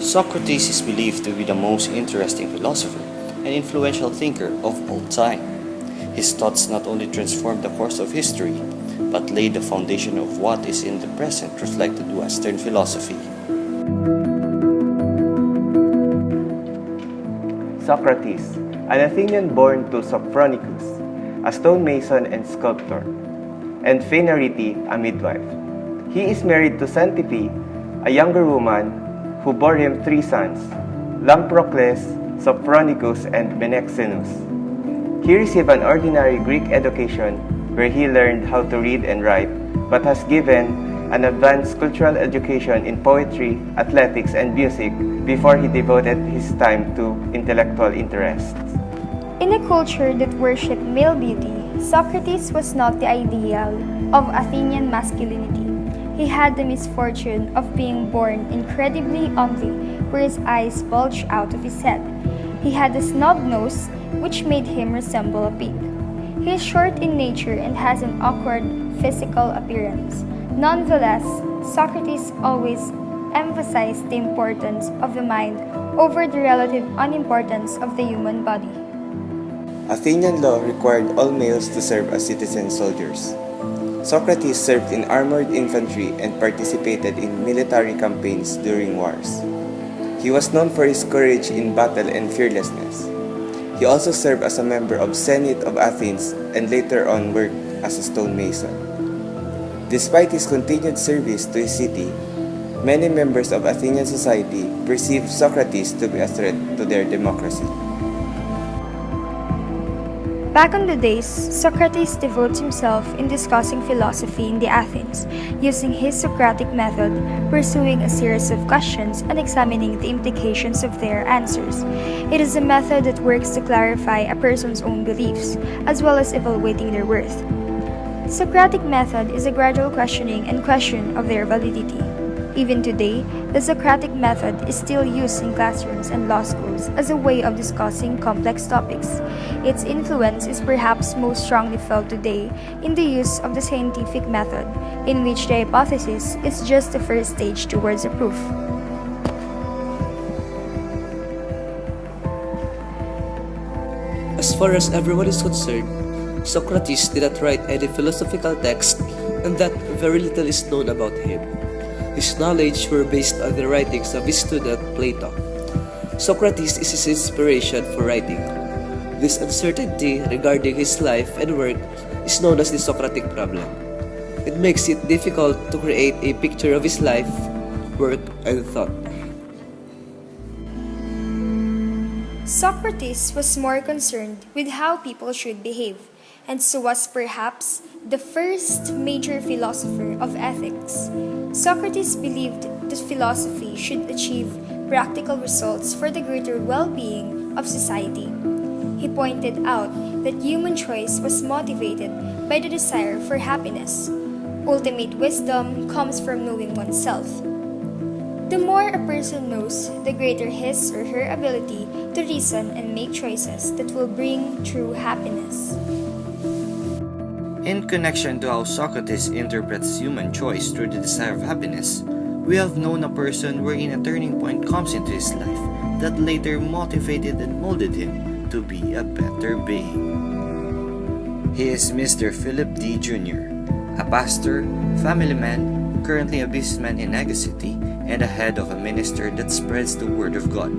Socrates is believed to be the most interesting philosopher and influential thinker of all time. His thoughts not only transformed the course of history, but laid the foundation of what is in the present reflected Western philosophy. Socrates, an Athenian born to Sophronicus, a stonemason and sculptor, and Phaenarete, a midwife. He is married to Xantippe, a younger woman who bore him three sons, Lamprocles, Sophronicus, and Menexenus. He received an ordinary Greek education where he learned how to read and write, but has given an advanced cultural education in poetry, athletics, and music before he devoted his time to intellectual interests. In a culture that worshipped male beauty, Socrates was not the ideal of Athenian masculinity. He had the misfortune of being born incredibly ugly, where his eyes bulged out of his head. He had a snub nose, which made him resemble a pig. He is short in nature and has an awkward physical appearance. Nonetheless, Socrates always emphasized the importance of the mind over the relative unimportance of the human body. Athenian law required all males to serve as citizen soldiers. Socrates served in armored infantry and participated in military campaigns during wars. He was known for his courage in battle and fearlessness. He also served as a member of Senate of Athens and later on worked as a stonemason. Despite his continued service to his city, many members of Athenian society perceived Socrates to be a threat to their democracy. Back in the days, Socrates devotes himself in discussing philosophy in the Athens, using his Socratic method, pursuing a series of questions and examining the implications of their answers. It is a method that works to clarify a person's own beliefs, as well as evaluating their worth. The Socratic method is a gradual questioning and question of their validity. Even today, the Socratic method is still used in classrooms and law schools as a way of discussing complex topics. Its influence is perhaps most strongly felt today in the use of the scientific method, in which the hypothesis is just the first stage towards a proof. As far as everyone is concerned, Socrates did not write any philosophical text, and that very little is known about him. His knowledge were based on the writings of his student Plato. Socrates is his inspiration for writing. This uncertainty regarding his life and work is known as the Socratic problem. It makes it difficult to create a picture of his life, work, and thought. Socrates was more concerned with how people should behave, and so was perhaps the first major philosopher of ethics. Socrates believed that philosophy should achieve practical results for the greater well-being of society. He pointed out that human choice was motivated by the desire for happiness. Ultimate wisdom comes from knowing oneself. The more a person knows, the greater his or her ability to reason and make choices that will bring true happiness. In connection to how Socrates interprets human choice through the desire of happiness, we have known a person wherein a turning point comes into his life that later motivated and molded him to be a better being. He is Mr. Philip D. Jr., a pastor, family man, currently a businessman in Naga City, and a head of a minister that spreads the word of God.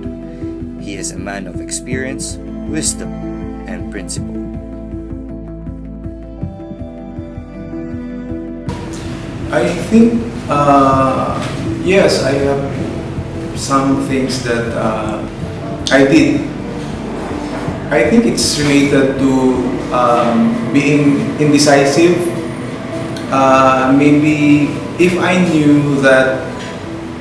He is a man of experience, wisdom, and principle. I think, yes, I have some things that I did. I think it's related to being indecisive. Maybe if I knew that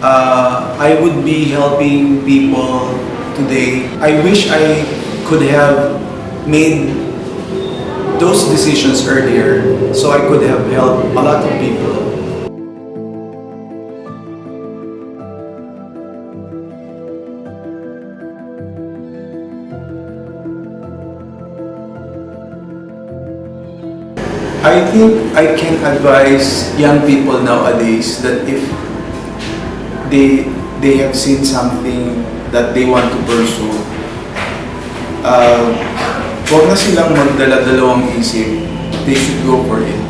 I would be helping people today, I wish I could have made those decisions earlier so I could have helped a lot of people. I think I can advise young people nowadays that if they they have seen something that they want to pursue, huwag na silang magdala-dalawang isip. They should go for it.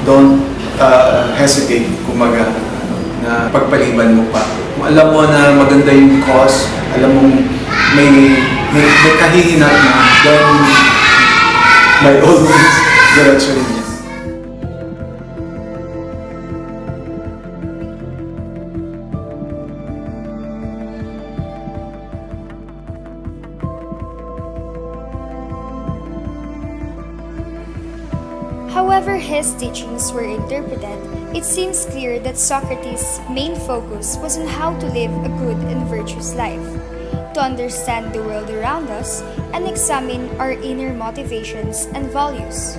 Don't hesitate, kumaga, na pagpaliban mo pa. Kung alam mo na maganda yung cause, alam mo may kahihinat na, then by all means, diretso rin yan. However his teachings were interpreted, it seems clear that Socrates' main focus was on how to live a good and virtuous life, to understand the world around us, and examine our inner motivations and values.